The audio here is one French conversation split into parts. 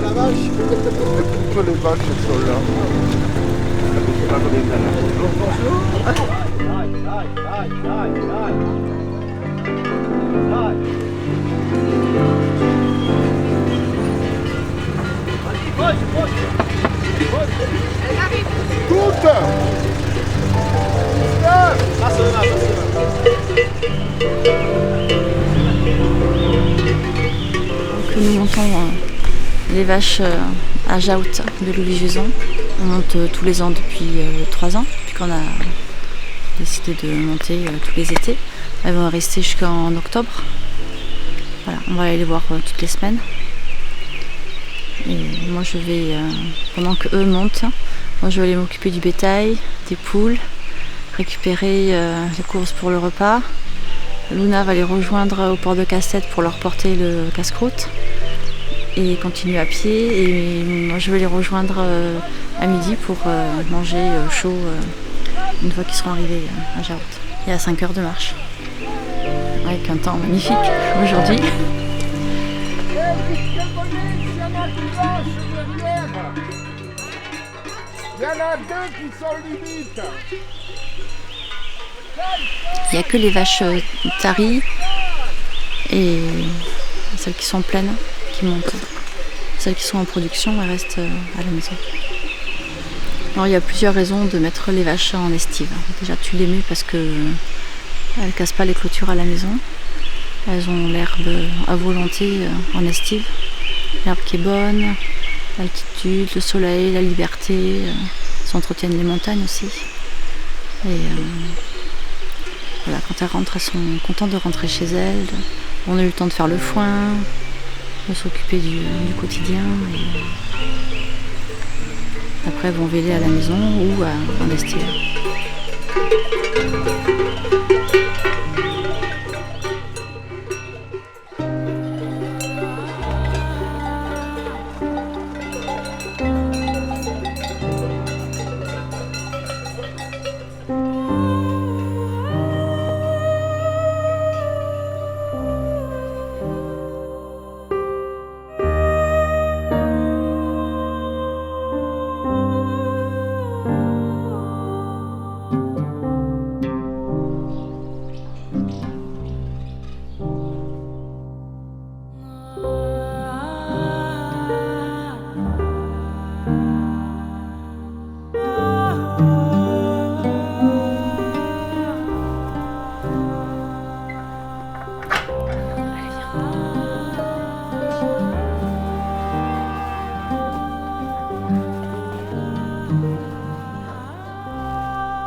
la vache. Toutes les vaches sont là. Toutes. Donc nous montons les vaches à Jaout de Louis-Juson. On monte tous les ans depuis 3 ans, depuis qu'on a décidé de monter tous les étés. Elles vont rester jusqu'en octobre. Voilà, on va aller les voir toutes les semaines. Et moi je vais, pendant qu'eux montent, moi je vais aller m'occuper du bétail, des poules, récupérer les courses pour le repas. Luna va les rejoindre au port de Casse-Tête pour leur porter le casse-croûte et continuer à pied. Et moi je vais les rejoindre à midi pour manger chaud une fois qu'ils seront arrivés à Jaout. Il y a 5 heures de marche avec un temps magnifique aujourd'hui. Il y en a 2 qui sont limites. Il n'y a que les vaches taries et celles qui sont pleines qui montent. Celles qui sont en production, elles restent à la maison. Alors, il y a plusieurs raisons de mettre les vaches en estive. Déjà, tu les mets parce que elles ne cassent pas les clôtures à la maison. Elles ont l'herbe à volonté en estive. L'herbe qui est bonne, l'altitude, le soleil, la liberté. Elles entretiennent les montagnes aussi. Et voilà, quand elles rentrent, elles sont contentes de rentrer chez elles. On a eu le temps de faire le foin, de s'occuper du quotidien. Et après, elles vont véler à la maison ou en estive.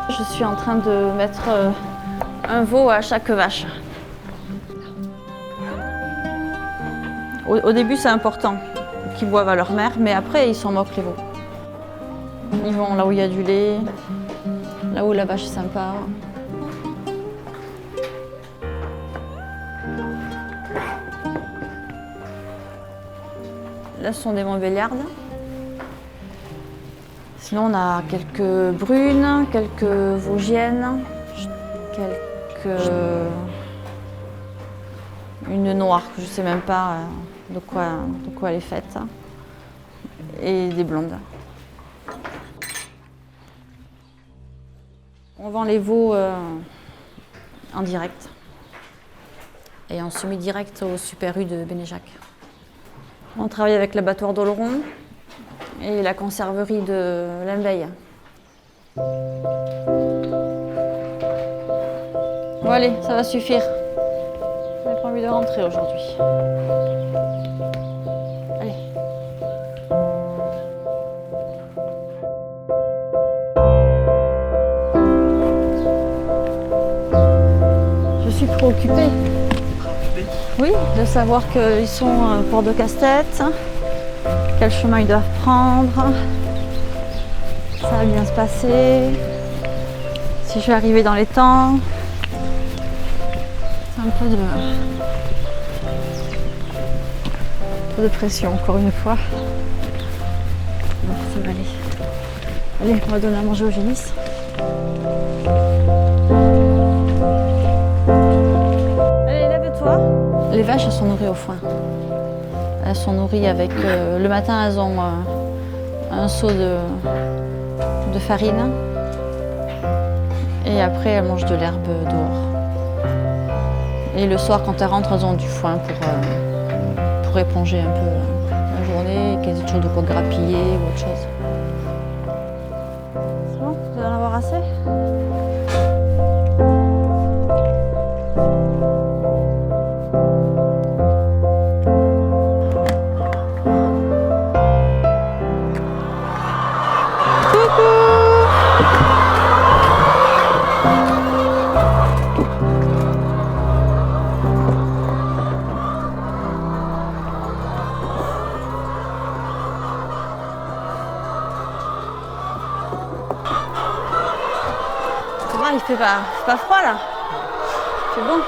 Je suis en train de mettre un veau à chaque vache. Au début, c'est important qu'ils boivent à leur mère, mais après, ils s'en moquent, les veaux. Ils vont là où il y a du lait, là où la vache est sympa. Là, ce sont des Montbéliardes. Sinon, on a quelques brunes, quelques vosgiennes, une noire, que je ne sais même pas de quoi elle est faite, et des blondes. On vend les veaux en direct et en semi-direct au Super U de Bénéjac. On travaille avec l'abattoir d'Oloron et la conserverie de Limbeil. Bon allez, ça va suffire. J'ai pas envie de rentrer aujourd'hui. Allez. Je suis préoccupée. Oui, de savoir qu'ils sont port de Casse-Tête. Quel chemin ils doivent prendre, ça va bien se passer, si je vais arriver dans les temps. C'est un peu de pression encore une fois. Bon, ça va aller. Allez, on va donner à manger au génisse. Allez, lève-toi. Les vaches elles sont nourries au foin. Elles sont nourries avec... le matin, elles ont un seau de farine. Et après, elles mangent de l'herbe dehors. Et le soir, quand elles rentrent, elles ont du foin pour éponger un peu la journée, qu'elles aient toujours de quoi grappiller ou autre chose. C'est bon? Vous allez en avoir assez? Il fait pas froid là. C'est bon.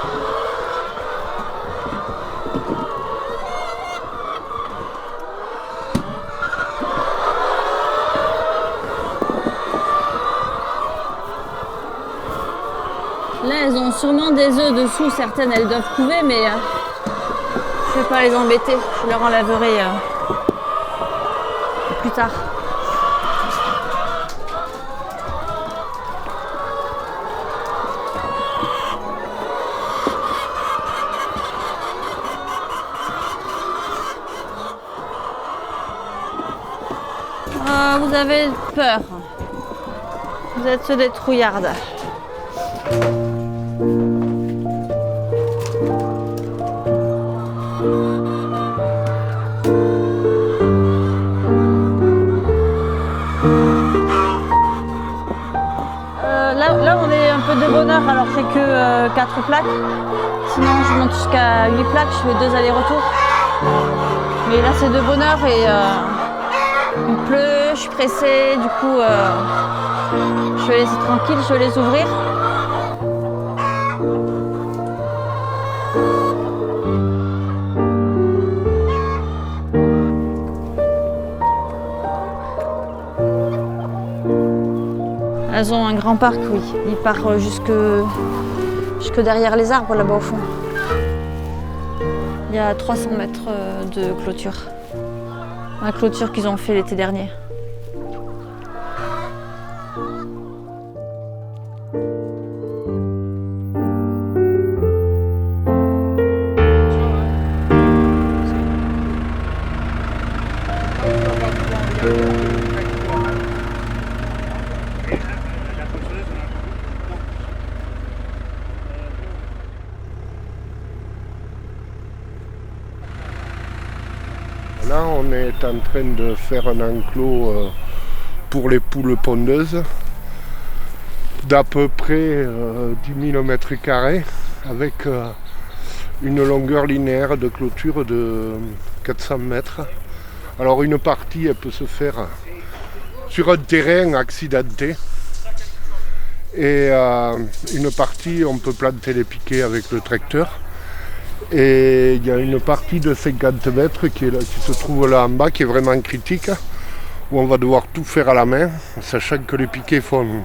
Là, elles ont sûrement des œufs dessous. Certaines, elles doivent couver, mais je ne vais pas les embêter. Je leur enlèverai plus tard. Vous avez peur. Vous êtes des trouillardes. Là, on est un peu de bonheur, alors c'est que 4 plaques. Sinon, je monte jusqu'à 8 plaques, je fais 2 allers-retours. Mais là, c'est de bonheur et il pleut, je suis pressée, du coup, je vais laisser tranquille, je vais les ouvrir. Elles ont un grand parc, oui. Il part jusque derrière les arbres, là-bas au fond. Il y a 300 mètres de clôture. La clôture qu'ils ont fait l'été dernier. Là, on est en train de faire un enclos pour les poules pondeuses d'à peu près 10 000 m² avec une longueur linéaire de clôture de 400 mètres. Alors une partie, elle peut se faire sur un terrain accidenté et une partie, on peut planter les piquets avec le tracteur. Et il y a une partie de 50 mètres qui se trouve là en bas, qui est vraiment critique, où on va devoir tout faire à la main, sachant que les piquets font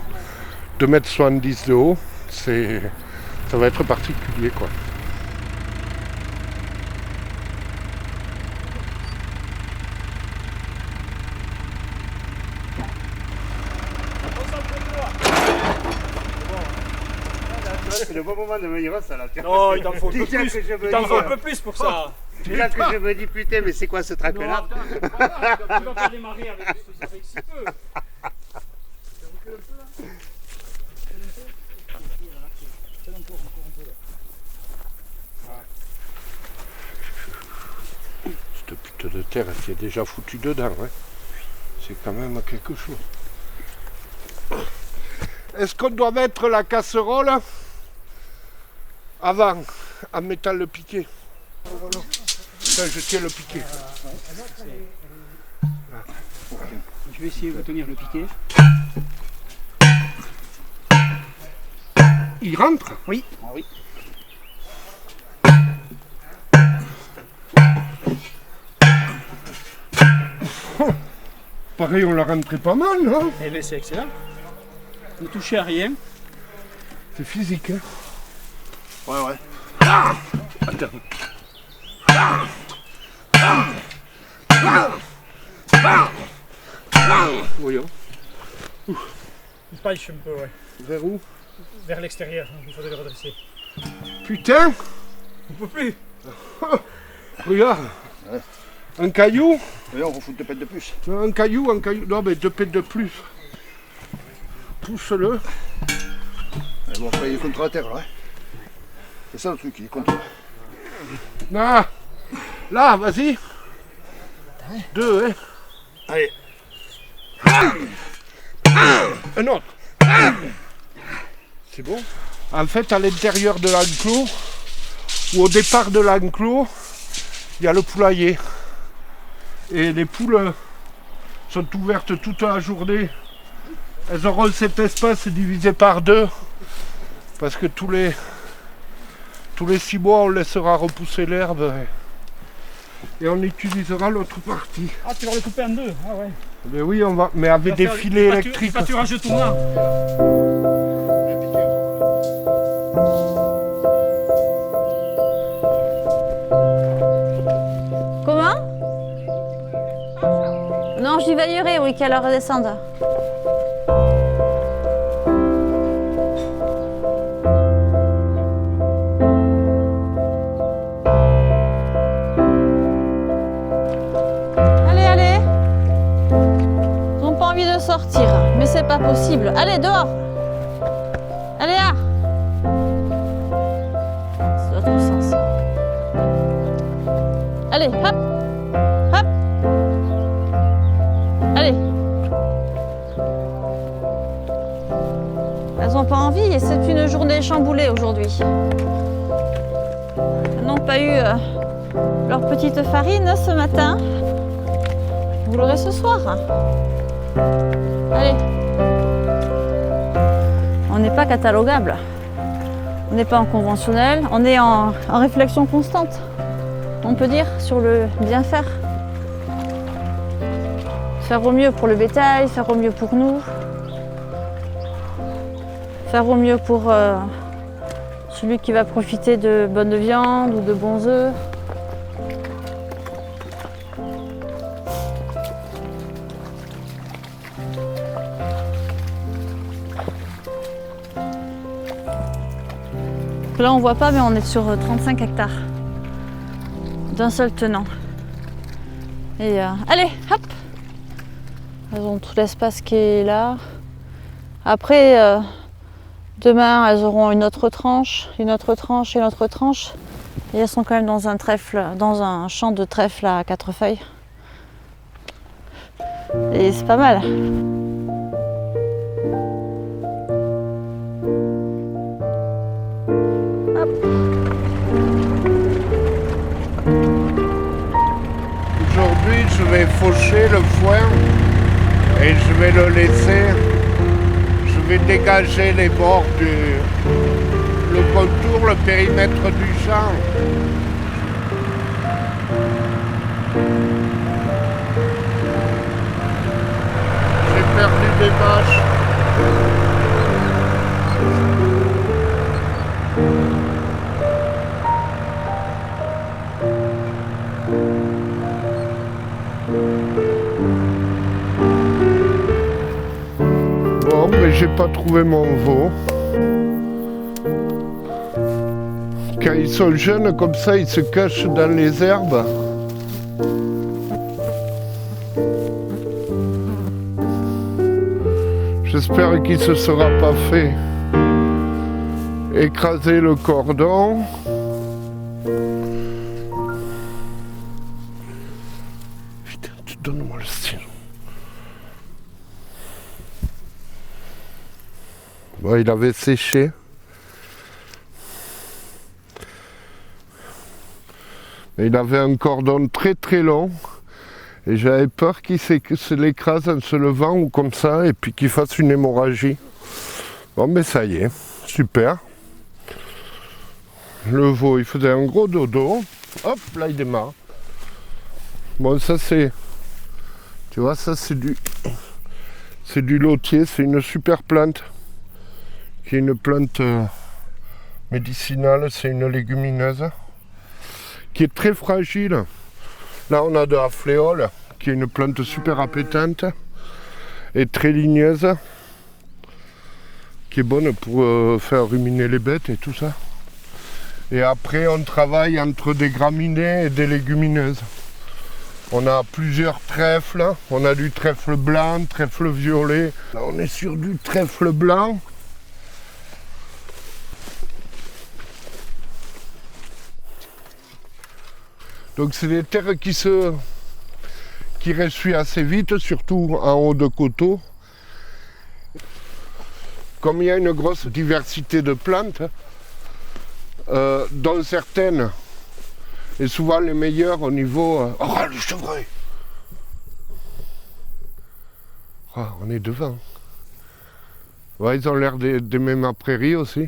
2,70 m de haut. Ça va être particulier, quoi. C'est le bon moment de me dire ça là. Non, il t'en faut un peu plus. Il t'en faut un peu plus pour ça. C'est là que je me dis putain, mais c'est quoi ce trac là? Tu vas pas démarrer avec si peu. Cette putain de terre, elle s'y est déjà foutue dedans. Hein. C'est quand même quelque chose. Est-ce qu'on doit mettre la casserole avant, en mettant le piquet? Enfin, je tiens le piquet. Je vais essayer de tenir le piquet. Il rentre? Oui. Ah oui. Pareil, on l'a rentré pas mal, non? Eh bien, c'est excellent. Ne touchez à rien. C'est physique, hein? Ouais, ouais. Attends. Voyons. Il penche un peu, ouais. Vers où? Vers l'extérieur, il faudrait le redresser. Putain! On peut plus. Regarde. Ouais. Un caillou? Et on refoute 2 pètes de plus. Un caillou. Non, mais 2 pètes de plus. Pousse-le. Et bon, après il est contre la terre là. C'est ça le truc, il est contre. Là, vas-y. 2, hein. Allez. Un autre. C'est bon. En fait, à l'intérieur de l'enclos, ou au départ de l'enclos, il y a le poulailler. Et les poules sont ouvertes toute la journée. Elles auront cet espace divisé par 2. Parce que tous les 6 mois, on laissera repousser l'herbe. Et on utilisera l'autre partie. Ah, tu vas le couper en 2. Ah ouais. Mais oui, on va. Mais avec des filets électriques. Pâturage de tournant. Comment? Non, j'y veillerai, oui, qu'elle redescende. Sortir, mais c'est pas possible. Allez, dehors. Allez, là. C'est l'autre sens. Allez, hop. Hop. Allez. Elles n'ont pas envie et c'est une journée chamboulée aujourd'hui. Elles n'ont pas eu leur petite farine ce matin. Vous l'aurez ce soir. Allez. On n'est pas catalogable. On n'est pas en conventionnel. On est en réflexion constante, on peut dire, sur le bien faire. Faire au mieux pour le bétail, faire au mieux pour nous. Faire au mieux pour celui qui va profiter de bonne viande ou de bons œufs. Là on voit pas, mais on est sur 35 hectares d'un seul tenant. Et allez, hop. Elles ont tout l'espace qui est là. Après, demain elles auront une autre tranche, une autre tranche, une autre tranche. Et elles sont quand même dans un trèfle, dans un champ de trèfle à 4 feuilles. Et c'est pas mal. Aujourd'hui, je vais faucher le foin et je vais le laisser. Je vais dégager les bords le contour, le périmètre du champ. J'ai perdu des vaches. Bon, mais j'ai pas trouvé mon veau. Quand ils sont jeunes comme ça, ils se cachent dans les herbes. J'espère qu'il se sera pas fait écraser le cordon. Putain, donne-moi le stylo. Bon, il avait séché. Mais il avait un cordon très très long. Et j'avais peur qu'il se l'écrase en se levant ou comme ça, et puis qu'il fasse une hémorragie. Bon, mais ça y est, super. Le veau, il faisait un gros dodo. Hop, là il démarre. Bon, ça c'est... Tu vois, ça c'est du lotier, c'est une super plante. Qui est une plante médicinale, c'est une légumineuse. Qui est très fragile. Là, on a de la fléole, qui est une plante super appétante et très ligneuse, qui est bonne pour faire ruminer les bêtes et tout ça. Et après, on travaille entre des graminées et des légumineuses. On a plusieurs trèfles, on a du trèfle blanc, trèfle violet. Là, on est sur du trèfle blanc. Donc c'est des terres qui ressuient assez vite, surtout en haut de coteaux. Comme il y a une grosse diversité de plantes, dont certaines, et souvent les meilleures au niveau... Oh, le chevreuil! Oh, on est devant. Ouais, ils ont l'air d'aimer ma prairie aussi.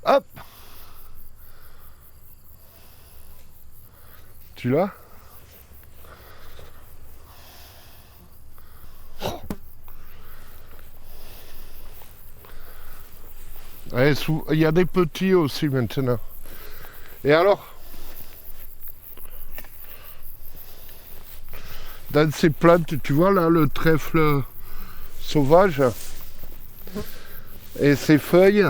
Hop! Tu l'as? Ouais, il y a des petits aussi maintenant. Et alors, dans ces plantes, tu vois là le trèfle sauvage et ses feuilles,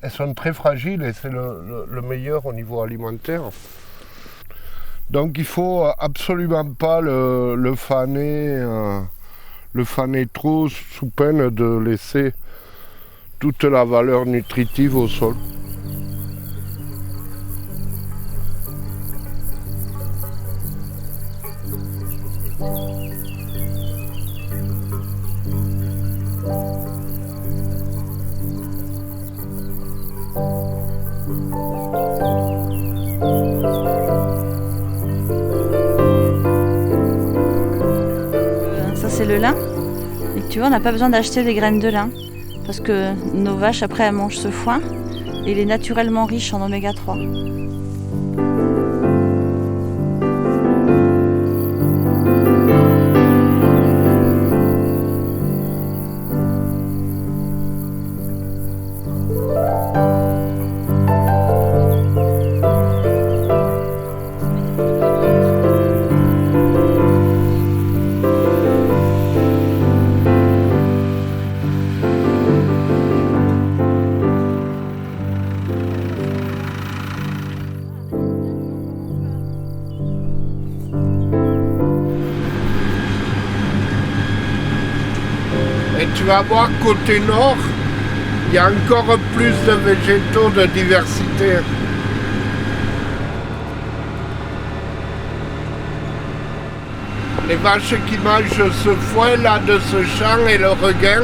elles sont très fragiles et c'est le meilleur au niveau alimentaire. Donc il faut absolument pas le faner trop sous peine de laisser toute la valeur nutritive au sol. Ça c'est le lin. Et tu vois, on n'a pas besoin d'acheter des graines de lin. Parce que nos vaches, après, elles mangent ce foin. Et il est naturellement riche en oméga 3. Et tu vas voir côté nord, il y a encore plus de végétaux de diversité. Les vaches qui mangent ce foin là de ce champ et le regain,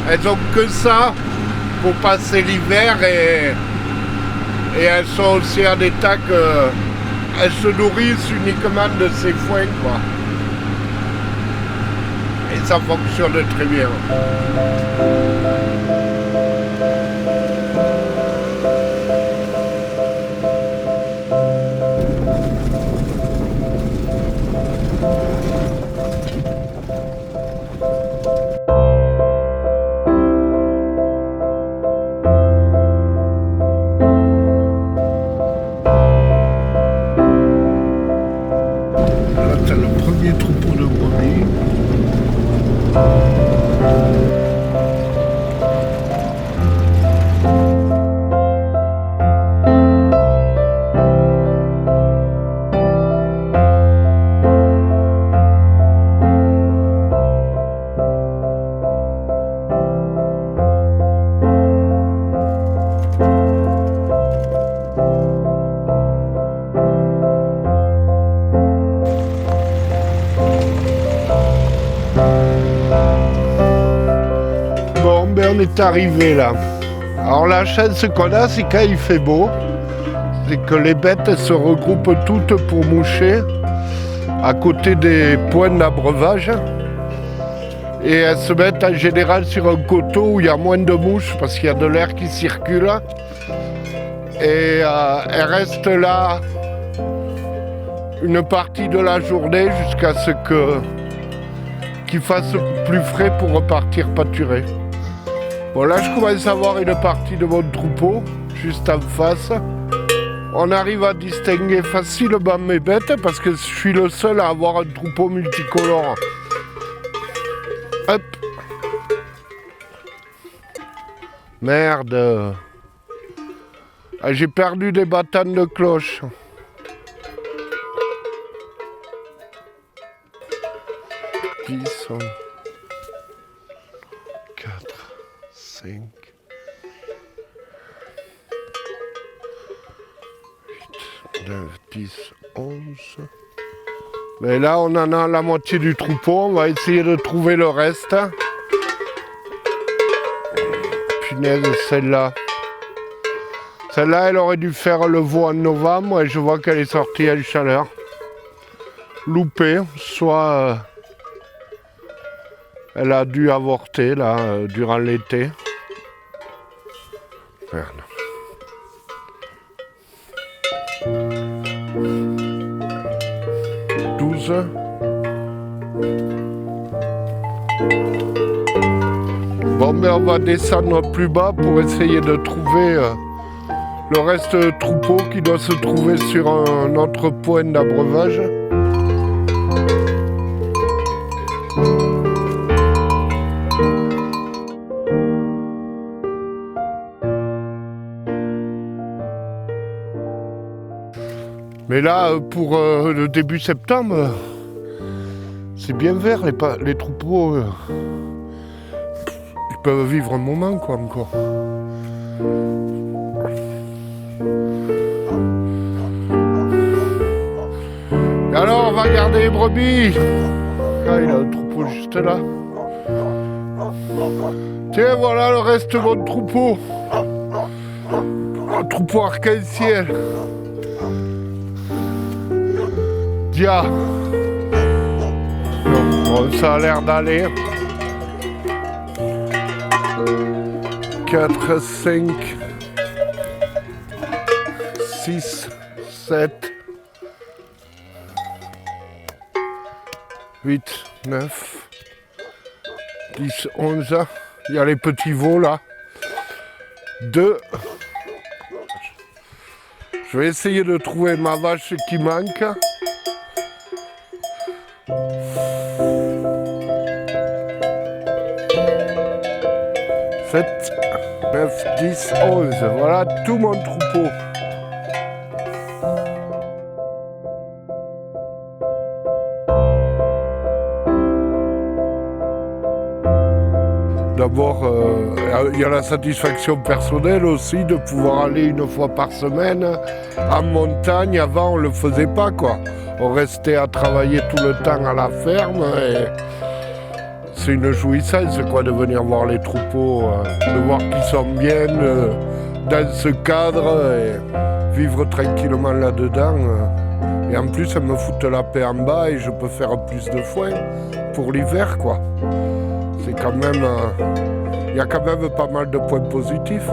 elles ont que ça pour passer l'hiver et elles sont aussi en état qu'elles se nourrissent uniquement de ces foins quoi. Et ça fonctionne très bien. Là, tu as le premier troupeau de brebis. On est arrivé là. Alors la chance qu'on a, c'est quand il fait beau, c'est que les bêtes se regroupent toutes pour moucher à côté des points d'abreuvage et elles se mettent en général sur un coteau où il y a moins de mouches parce qu'il y a de l'air qui circule et elles restent là une partie de la journée jusqu'à ce qu'il fasse plus frais pour repartir pâturer. Bon là je commence à voir une partie de mon troupeau, juste en face. On arrive à distinguer facilement mes bêtes parce que je suis le seul à avoir un troupeau multicolore. Hop. Merde. Ah, j'ai perdu des batanes de cloche. Dix, 4, 5, 8, 9, 10, 11. Mais là, on en a la moitié du troupeau. On va essayer de trouver le reste. Punaise, celle-là. Celle-là, elle aurait dû faire le veau en novembre et je vois qu'elle est sortie à chaleur. Loupée, soit elle a dû avorter là durant l'été. Merde. Bon, mais on va descendre plus bas pour essayer de trouver le reste du troupeau qui doit se trouver sur un autre point d'abreuvage. Mais là, pour le début septembre, c'est bien vert, les troupeaux. Ils peuvent vivre un moment, quoi, encore. Et alors, on va garder les brebis. Ah, il a un troupeau juste là. Tiens, voilà le reste de mon troupeau. Un troupeau arc-en-ciel. Dia. Bon, ça a l'air d'aller. 4, 5, 6, 7, 8, 9, 10, 11. Il y a les petits veaux là. 2. Je vais essayer de trouver ma vache qui manque. 7, 9, 10, 11. Voilà tout mon troupeau. D'abord, il y a la satisfaction personnelle aussi de pouvoir aller une fois par semaine en montagne. Avant, on ne le faisait pas, quoi. On restait à travailler tout le temps à la ferme et c'est une jouissance, quoi, de venir voir les troupeaux, de voir qu'ils sont bien dans ce cadre et vivre tranquillement là-dedans. Et en plus, ça me fout la paix en bas et je peux faire plus de foin pour l'hiver, quoi. C'est quand même... il y a quand même pas mal de points positifs.